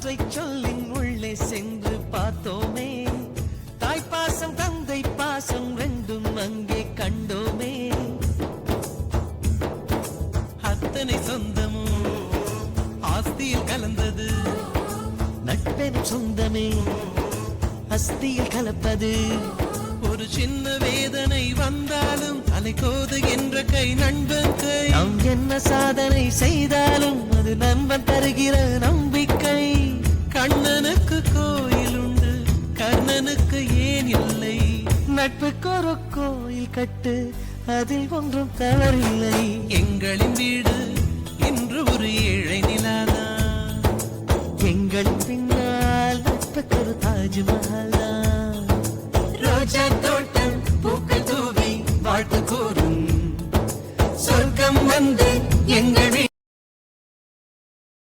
ஒற்றை சொல்லின் உள்ளே சென்று பார்த்தோமே, தாய்ப்பாசம் தந்தை பாசம் ரெண்டும் அங்கே கண்டோமே. அத்தனை சொந்தமும் ஆஸ்தியில் கலந்தது, நட்பெனும் சொந்தமே அஸ்தியில் கலப்பது. ஒரு சின்ன வேதனை வந்தாலும் அலைக்கோது என்ற கை நண்பன் கை. நாம் என்ன சாதனை செய்தாலும் அது நண்பன் தருகிற நம்பிக்கை. கண்ணனுக்கு கோயில் உண்டு, கர்ணனுக்கு ஏன் இல்லை? நட்புக்கு ஒரு கோயில் கட்டு, அதில் ஒன்றும் தவறில்லை. எங்களின் வீடு இன்று